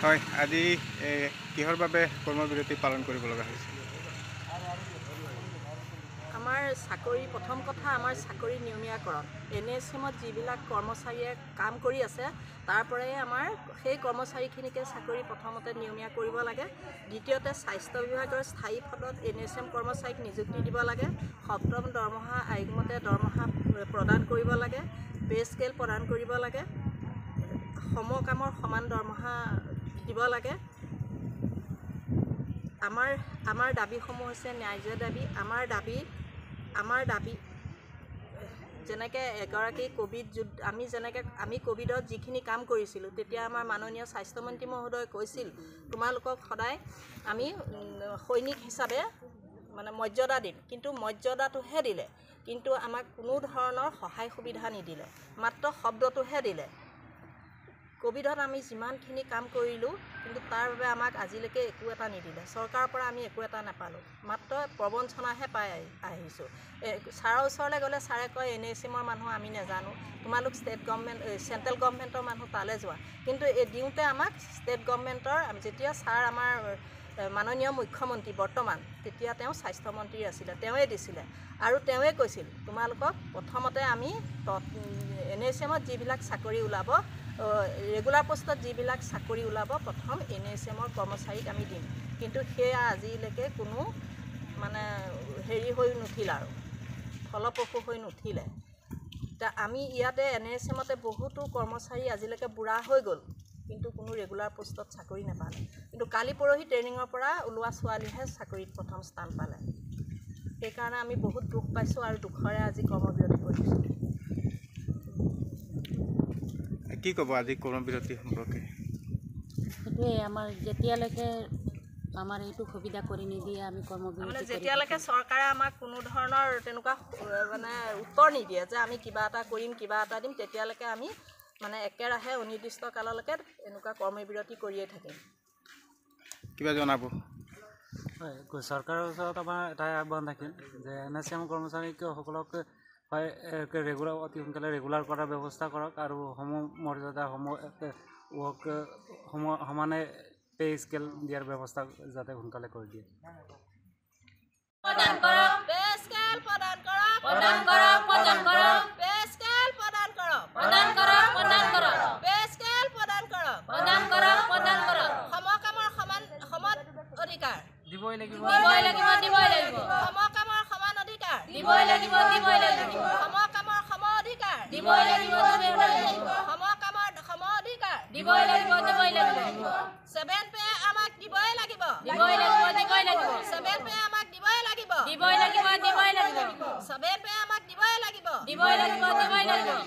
হয় আজি কিহৰ বাবে কৰ্মবিৰতি পালন কৰিব লগা হৈছে? আমাৰ চাকৰি প্ৰথম কথা আমাৰ চাকৰি নিয়মীয়াকৰণ NSMত যিবিলাক কৰ্মচাৰীয়ে কাম কৰি আছে তাৰ পৰাই আমাৰ সেই কৰ্মচাৰীখিনিকে চাকৰি প্ৰথমতে নিয়মীয়া কৰিব লাগে। দ্বিতীয়তে স্বাস্থ্য বিভাগৰ স্থায়ী পদত NSM কৰ্মচাৰীক নিযুক্তি দিব লাগে। সপ্তম দৰমহা আয়োগমতে দৰমহা প্ৰদান কৰিব লাগে। পে স্কেল প্ৰদান কৰিব লাগে। সমকামৰ সমান দৰমহা দিব লাগে। আমাৰ দাবীসমূহ হৈছে ন্যায্য দাবী। আমাৰ দাবী যেনেকৈ এগৰাকী আমি কোভিডত যিখিনি কাম কৰিছিলোঁ তেতিয়া আমাৰ মাননীয় স্বাস্থ্যমন্ত্ৰী মহোদয়ে কৈছিল তোমালোকক সদায় আমি সৈনিক হিচাপে মানে মৰ্যাদা দিম, কিন্তু মৰ্যাদাটোহে দিলে, কিন্তু আমাক কোনো ধৰণৰ সহায় সুবিধা নিদিলে, মাত্ৰ শব্দটোহে দিলে। কোভিডত আমি যিমানখিনি কাম কৰিলোঁ কিন্তু তাৰ বাবে আমাক আজিলৈকে একো এটা নিদিলে। চৰকাৰৰ পৰা আমি একো এটা নাপালোঁ, মাত্ৰ প্ৰবঞ্চনাহে পাই আহিছোঁ। ছাৰৰ ওচৰলৈ গ'লে ছাৰে কয় NSMৰ মানুহ আমি নাজানো, তোমালোক চেণ্ট্ৰেল গভৰ্ণমেণ্টৰ মানুহ তালৈ যোৱা। কিন্তু দিওঁতে আমাক ষ্টেট গভৰ্ণমেণ্টৰ যেতিয়া ছাৰ আমাৰ মাননীয় মুখ্যমন্ত্ৰী বৰ্তমান, তেতিয়া তেওঁ স্বাস্থ্যমন্ত্ৰী আছিলে, তেওঁৱে দিছিলে আৰু তেওঁৱে কৈছিল তোমালোকক প্ৰথমতে আমি NSMত যিবিলাক চাকৰি ওলাব ৰেগুলাৰ পোষ্টত যিবিলাক চাকৰি ওলাব প্ৰথম NSMৰ কৰ্মচাৰীক আমি দিম, কিন্তু সেয়া আজিলৈকে কোনো মানে হেৰি হৈ নুঠিল আৰু ফলপ্ৰসূ হৈ নুঠিলে। এতিয়া আমি ইয়াতে NSMতে বহুতো কৰ্মচাৰী আজিলৈকে বুঢ়া হৈ গ'ল কিন্তু কোনো ৰেগুলাৰ পোষ্টত চাকৰি নাপালে, কিন্তু কালি পৰহি ট্ৰেইনিঙৰ পৰা ওলোৱা ছোৱালীহে চাকৰিত প্ৰথম স্থান পালে। সেইকাৰণে আমি বহুত দুখ পাইছোঁ আৰু দুখৰে আজি কৰ্মবিৰতি কৰিছোঁ। কি ক'ব আজি কৰ্মবিৰতি সম্পৰ্কে? সেইটোৱে আমাৰ যেতিয়ালৈকে আমাৰ এইটো সুবিধা কৰি নিদিয়ে আমি কৰ্মবিৰতি যেতিয়ালৈকে চৰকাৰে আমাক কোনো ধৰণৰ তেনেকুৱা মানে উত্তৰ নিদিয়ে যে আমি কিবা এটা কৰিম কিবা এটা দিম, তেতিয়ালৈকে আমি মানে একেৰাহে অনিৰ্দিষ্ট কাললৈকে এনেকুৱা কৰ্মবিৰতি কৰিয়ে থাকিম। কিবা জনাব? হয়, চৰকাৰৰ ওচৰত আমাৰ এটাই আহ্বান থাকিল যে NSM কৰ্মচাৰীসকলক হয় অতি সোনকালে ৰেগুলাৰ কৰাৰ ব্যৱস্থা কৰক আৰু মৰ্যাদা সমানে পে স্কেল দিয়াৰ ব্যৱস্থা যাতে সোনকালে কৰি দিয়ে। দিবই লাগিব, দিবই লাগিব, দিবই লাগিব। সমকামৰ সমান অধিকাৰ দিবই লাগিব, দিবই লাগিব। সমকামৰ সম অধিকাৰ দিবই লাগিব, দিবই লাগিব। সমকামৰ সম অধিকাৰ দিবই লাগিব, দিবই লাগিব। 7 পে আমাক দিবই লাগিব, দিবই লাগিব, দিবই লাগিব। 7 পে আমাক দিবই লাগিব, দিবই লাগিব, দিবই লাগিব। 7 পে আমাক দিবই লাগিব, দিবই লাগিব, দিবই লাগিব।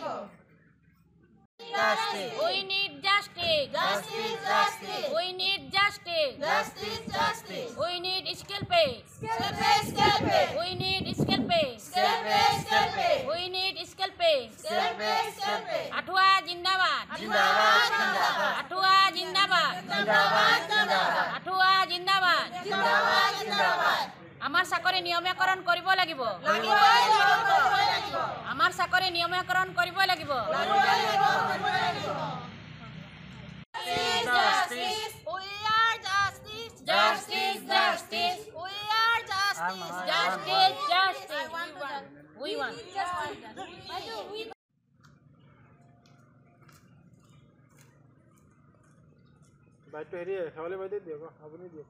Justice. We need justice. Justice, justice. We need justice. Justice, justice. We need skill pay. Skill pay, skill pay. We need skill pay. Skill pay, skill pay. We need skill pay. Skill pay, skill pay. Athua Jindabad. Jindabad, Jindabad. Athua Jindabad. Jindabad, Jindabad. Athua Jindabad. Jindabad, Jindabad. আমাৰ চাকৰি নিয়মীয়াকৰণ কৰিব লাগিব, আমাৰ চাকৰি নিয়মীয়াকৰণ কৰিব লাগিব। Justice, we are justice. Justice, justice. We are justice. Justice, justice. We want. বাইকটো হেৰি শেৱালি বাইদেউ দিয়ক, আপুনি দিয়ক।